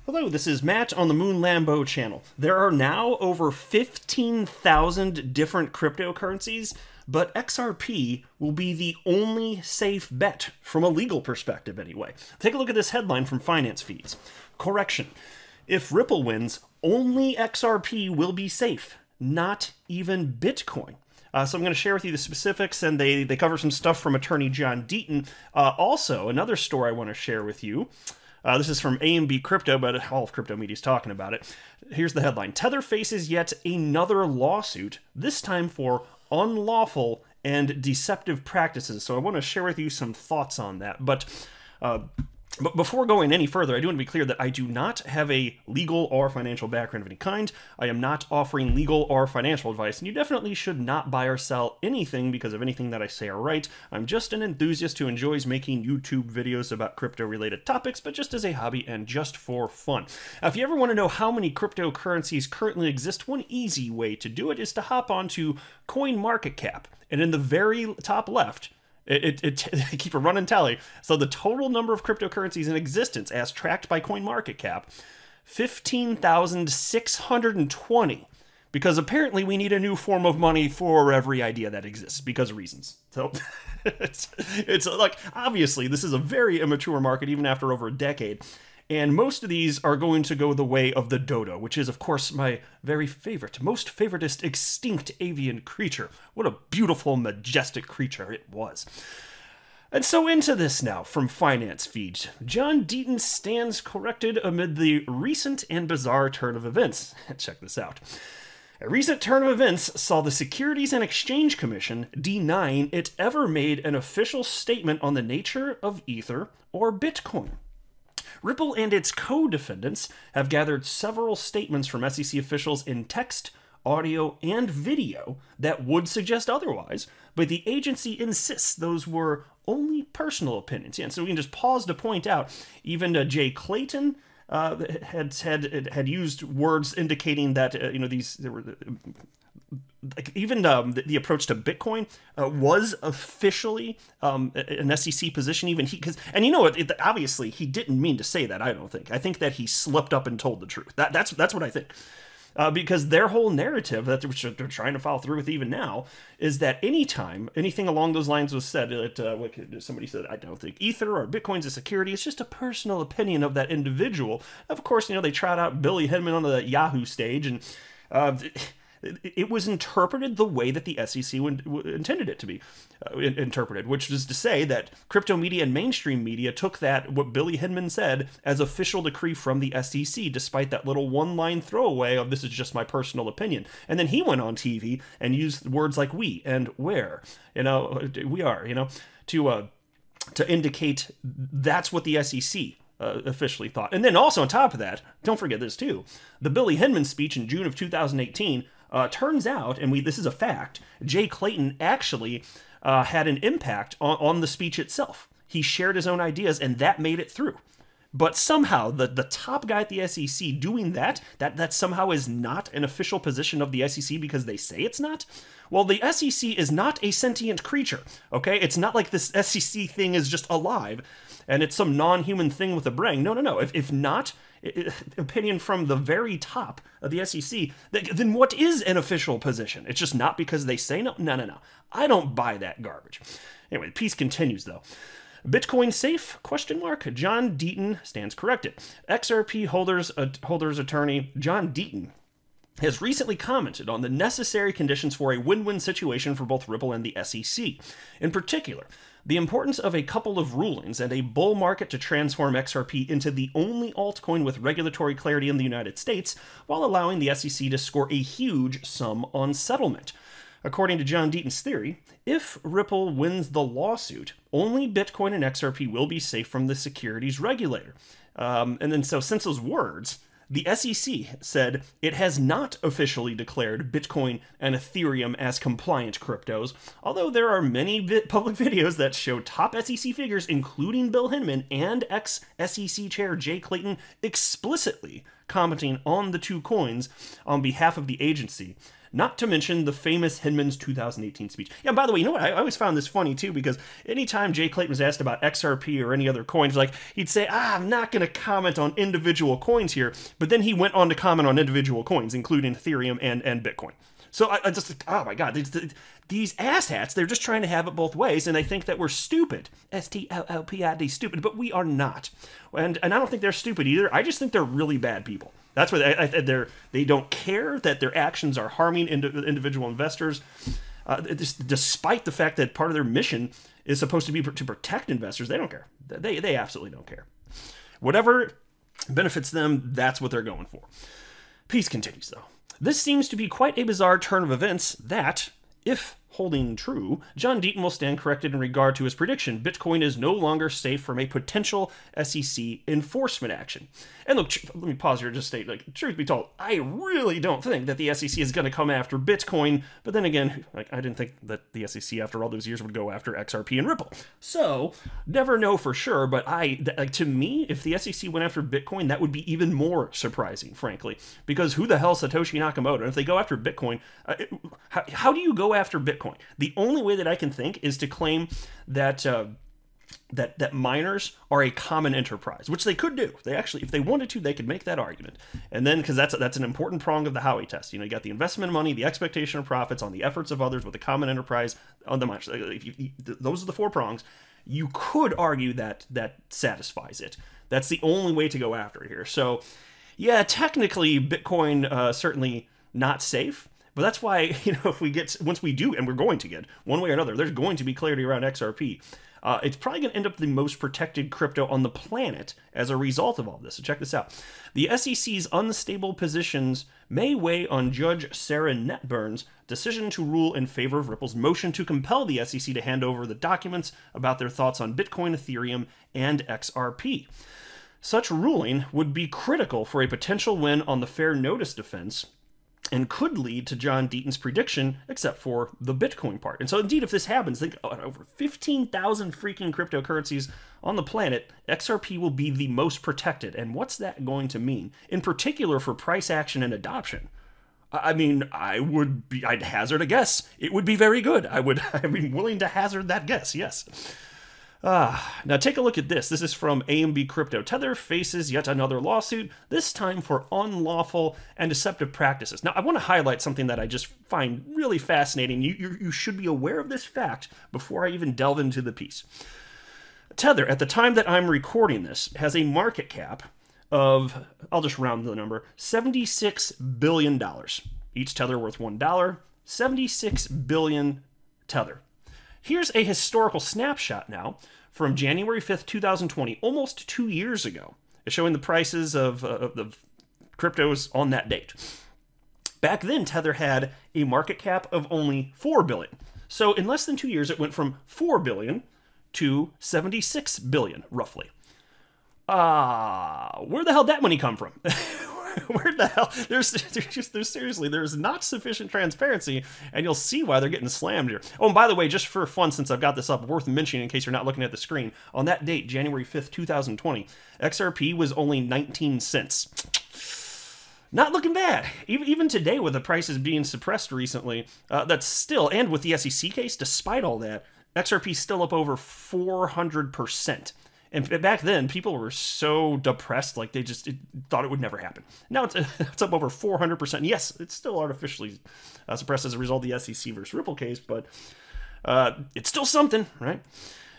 Hello, this is Matt on the Moon Lambo channel. There are now over 15,000 different cryptocurrencies, but XRP will be the only safe bet from a legal perspective anyway. Take a look at this headline from Finance Feeds. Correction. If Ripple wins, only XRP will be safe, not even Bitcoin. So I'm going to share with you the specifics, and they cover some stuff from attorney John Deaton. Also, another story I want to share with you. This is from A&B Crypto, but all of crypto media is talking about it. Here's the headline. Tether faces yet another lawsuit, this time for unlawful and deceptive practices. So I want to share with you some thoughts on that. But before going any further, I do want to be clear that I do not have a legal or financial background of any kind. I am not offering legal or financial advice, and you definitely should not buy or sell anything because of anything that I say or write. I'm just an enthusiast who enjoys making YouTube videos about crypto-related topics, but just as a hobby and just for fun. Now, if you ever want to know how many cryptocurrencies currently exist, one easy way to do it is to hop onto CoinMarketCap, and in the very top left, keep a running tally. So the total number of cryptocurrencies in existence, as tracked by CoinMarketCap, 15,620. Because apparently we need a new form of money for every idea that exists, because of reasons. So it's like, obviously, this is a very immature market, even after over a decade. And most of these are going to go the way of the dodo, which is, of course, my very favorite, most favoritist extinct avian creature. What a beautiful, majestic creature it was. And so into this now from Finance Feed. John Deaton stands corrected amid the recent and bizarre turn of events. Check this out. A recent turn of events saw the Securities and Exchange Commission denying it ever made an official statement on the nature of Ether or Bitcoin. Ripple and its co-defendants have gathered several statements from SEC officials in text, audio, and video that would suggest otherwise, but the agency insists those were only personal opinions. Yeah, and so we can just pause to point out, even Jay Clayton had used words indicating that even the approach to Bitcoin was officially an SEC position. Even and you know what? Obviously, he didn't mean to say that. I don't think. I think that he slipped up and told the truth. That's what I think. Because their whole narrative that they're trying to follow through with even now is that anytime anything along those lines was said, somebody said, I don't think Ether or Bitcoin's a security, it's just a personal opinion of that individual. Of course, they trot out Billy Hinman on the Yahoo stage, and it was interpreted the way that the SEC intended it to be interpreted, which is to say that crypto media and mainstream media took what Billy Hinman said, as official decree from the SEC, despite that little one-line throwaway of "this is just my personal opinion." And then he went on TV and used words like "we" and "where," we are, to indicate that's what the SEC officially thought. And then also on top of that, don't forget this too, the Billy Hinman speech in June of 2018. Turns out, and this is a fact, Jay Clayton actually had an impact on the speech itself. He shared his own ideas, and that made it through. But somehow, the top guy at the SEC doing that somehow is not an official position of the SEC because they say it's not? Well, the SEC is not a sentient creature, okay? It's not like this SEC thing is just alive, and it's some non-human thing with a brain. No. If not opinion from the very top of the SEC, then what is an official position? It's just not because they say no? No. I don't buy that garbage. Anyway, the piece continues, though. Bitcoin safe? ? John Deaton stands corrected. XRP holders attorney John Deaton has recently commented on the necessary conditions for a win-win situation for both Ripple and the SEC. In particular, the importance of a couple of rulings and a bull market to transform XRP into the only altcoin with regulatory clarity in the United States, while allowing the SEC to score a huge sum on settlement. According to John Deaton's theory, if Ripple wins the lawsuit, only Bitcoin and XRP will be safe from the securities regulator. So since those words, the SEC said it has not officially declared Bitcoin and Ethereum as compliant cryptos, although there are many public videos that show top SEC figures, including Bill Hinman and ex-SEC Chair Jay Clayton, explicitly commenting on the two coins on behalf of the agency. not to mention the famous Hinman's 2018 speech. Yeah, and by the way, you know what? I always found this funny, too, because anytime Jay Clayton was asked about XRP or any other coins, like, he'd say, I'm not going to comment on individual coins here, but then he went on to comment on individual coins, including Ethereum and Bitcoin. So I just, oh my God, these asshats, they're just trying to have it both ways, and they think that we're stupid. STLLPID, stupid, but we are not. And I don't think they're stupid either. I just think they're really bad people. That's why they don't care that their actions are harming individual investors, despite the fact that part of their mission is supposed to be to protect investors. They don't care. They absolutely don't care. Whatever benefits them, that's what they're going for. Peace continues, though. This seems to be quite a bizarre turn of events that, if holding true, John Deaton will stand corrected in regard to his prediction. Bitcoin is no longer safe from a potential SEC enforcement action. And look, let me pause here and just state, like, truth be told, I really don't think that the SEC is going to come after Bitcoin. But then again, like, I didn't think that the SEC, after all those years, would go after XRP and Ripple. So, never know for sure. But to me, if the SEC went after Bitcoin, that would be even more surprising, frankly. Because who the hell is Satoshi Nakamoto? And if they go after Bitcoin, how do you go after Bitcoin? The only way that I can think is to claim that that miners are a common enterprise, which they could do. They actually, if they wanted to, they could make that argument. And then, because that's an important prong of the Howey test. You know, you got the investment money, the expectation of profits on the efforts of others with a common enterprise on the miners. Those are the 4 prongs. You could argue that satisfies it. That's the only way to go after it here. So, yeah, technically, Bitcoin certainly not safe. But that's why, you know, once we do, and we're going to get, one way or another, there's going to be clarity around XRP. It's probably going to end up the most protected crypto on the planet as a result of all this. So check this out. The SEC's unstable positions may weigh on Judge Sarah Netburn's decision to rule in favor of Ripple's motion to compel the SEC to hand over the documents about their thoughts on Bitcoin, Ethereum, and XRP. Such ruling would be critical for a potential win on the fair notice defense, and could lead to John Deaton's prediction, except for the Bitcoin part. And so, indeed, if this happens, think over 15,000 freaking cryptocurrencies on the planet, XRP will be the most protected. And what's that going to mean? In particular, for price action and adoption. I mean, I'd hazard a guess. It would be very good. I'd be willing to hazard that guess, yes. Now take a look at this. This is from AMB Crypto. Tether faces yet another lawsuit, this time for unlawful and deceptive practices. Now, I want to highlight something that I just find really fascinating. You should be aware of this fact before I even delve into the piece. Tether, at the time that I'm recording this, has a market cap of, I'll just round the number, $76 billion. Each Tether worth $1, 76 billion Tether. Here's a historical snapshot now from January 5th, 2020, almost 2 years ago. It's showing the prices of the cryptos on that date. Back then, Tether had a market cap of only $4 billion. So in less than 2 years, it went from $4 billion to $76 billion, roughly. Where the hell did that money come from? Where the hell? There's not sufficient transparency, and you'll see why they're getting slammed here. Oh, and by the way, just for fun, since I've got this up, worth mentioning in case you're not looking at the screen, on that date, January 5th, 2020, XRP was only 19 cents. Not looking bad. Even today, with the prices being suppressed recently, that's still, and with the SEC case, despite all that, XRP's still up over 400%. And back then, people were so depressed, like they just thought it would never happen. Now it's up over 400%. Yes, it's still artificially suppressed as a result of the SEC versus Ripple case, but it's still something, right?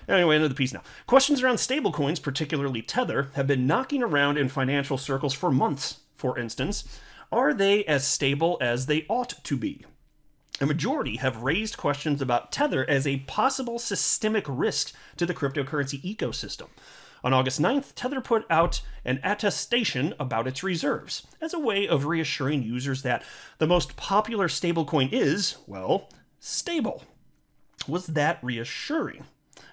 Anyway, into the piece now. Questions around stablecoins, particularly Tether, have been knocking around in financial circles for months. For instance, are they as stable as they ought to be? A majority have raised questions about Tether as a possible systemic risk to the cryptocurrency ecosystem. On August 9th, Tether put out an attestation about its reserves as a way of reassuring users that the most popular stablecoin is, well, stable. Was that reassuring?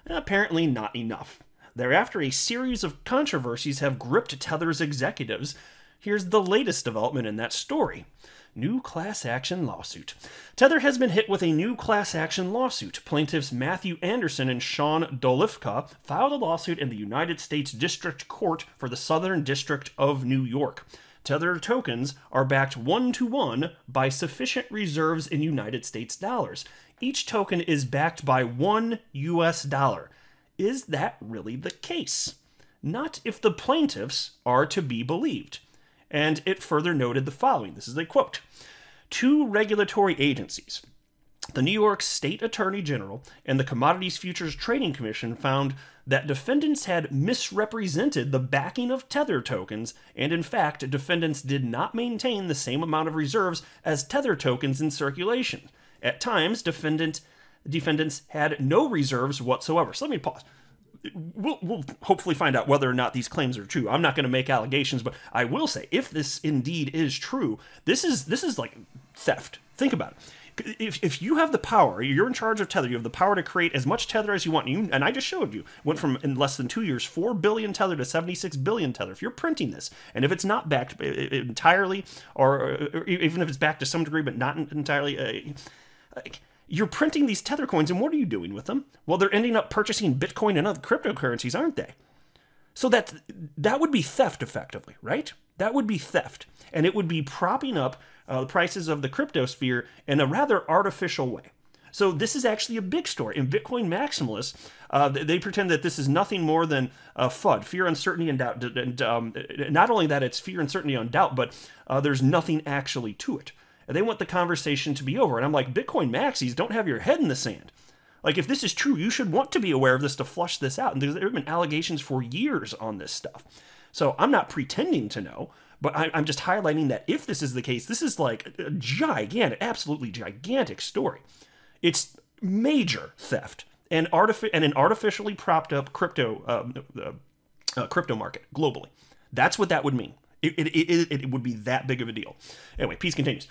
Apparently not enough. Thereafter, a series of controversies have gripped Tether's executives. Here's the latest development in that story. New class action lawsuit. Tether has been hit with a new class action lawsuit. Plaintiffs Matthew Anderson and Sean Dolifka filed a lawsuit in the United States District Court for the Southern District of New York. Tether tokens are backed 1-to-1 by sufficient reserves in United States dollars. Each token is backed by $1 US. Is that really the case? Not if the plaintiffs are to be believed. And it further noted the following. This is a quote. Two regulatory agencies, the New York State Attorney General and the Commodities Futures Trading Commission, found that defendants had misrepresented the backing of Tether tokens, and in fact, defendants did not maintain the same amount of reserves as Tether tokens in circulation. At times, defendants had no reserves whatsoever. So let me pause. We'll hopefully find out whether or not these claims are true. I'm not going to make allegations, but I will say, if this indeed is true, this is like theft. Think about it. If you have the power, you're in charge of Tether, you have the power to create as much Tether as you want, and I just showed you, went from, in less than 2 years, 4 billion Tether to 76 billion Tether. If you're printing this, and if it's not backed entirely, or even if it's backed to some degree, but not entirely, you're printing these Tether coins, and what are you doing with them? Well, they're ending up purchasing Bitcoin and other cryptocurrencies, aren't they? So that would be theft, effectively, right? That would be theft. And it would be propping up the prices of the crypto sphere in a rather artificial way. So this is actually a big story. In Bitcoin maximalists, they pretend that this is nothing more than FUD, fear, uncertainty, and doubt. And not only that, it's fear, uncertainty, and doubt, but there's nothing actually to it. And they want the conversation to be over. And I'm like, Bitcoin maxis, don't have your head in the sand. Like, if this is true, you should want to be aware of this to flush this out. And there have been allegations for years on this stuff. So I'm not pretending to know, but I'm just highlighting that if this is the case, this is like a gigantic, absolutely gigantic story. It's major theft and an artificially propped up crypto market globally. That's what that would mean. It would be that big of a deal. Anyway, piece continues.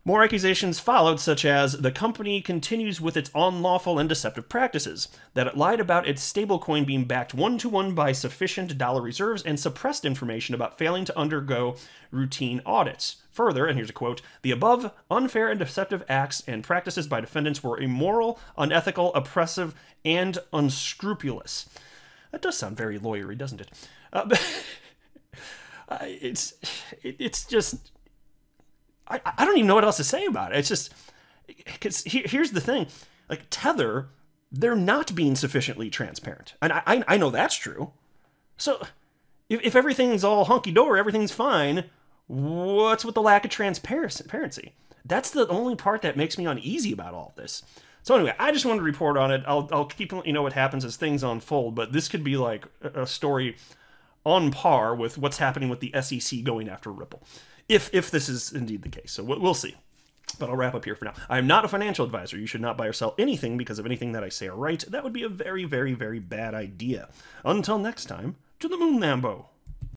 More accusations followed, such as the company continues with its unlawful and deceptive practices, that it lied about its stablecoin being backed 1-to-1 by sufficient dollar reserves, and suppressed information about failing to undergo routine audits. Further, and here's a quote, the above unfair and deceptive acts and practices by defendants were immoral, unethical, oppressive, and unscrupulous. That does sound very lawyery, doesn't it? It's just... I don't even know what else to say about it. It's just, because here's the thing, like Tether, they're not being sufficiently transparent. And I know that's true. So if everything's all hunky-dory, everything's fine, what's with the lack of transparency? That's the only part that makes me uneasy about all of this. So anyway, I just wanted to report on it. I'll keep letting you know what happens as things unfold, but this could be like a story on par with what's happening with the SEC going after Ripple. If this is indeed the case. So we'll see. But I'll wrap up here for now. I am not a financial advisor. You should not buy or sell anything because of anything that I say or write. That would be a very, very, very bad idea. Until next time, to the moon, Lambo.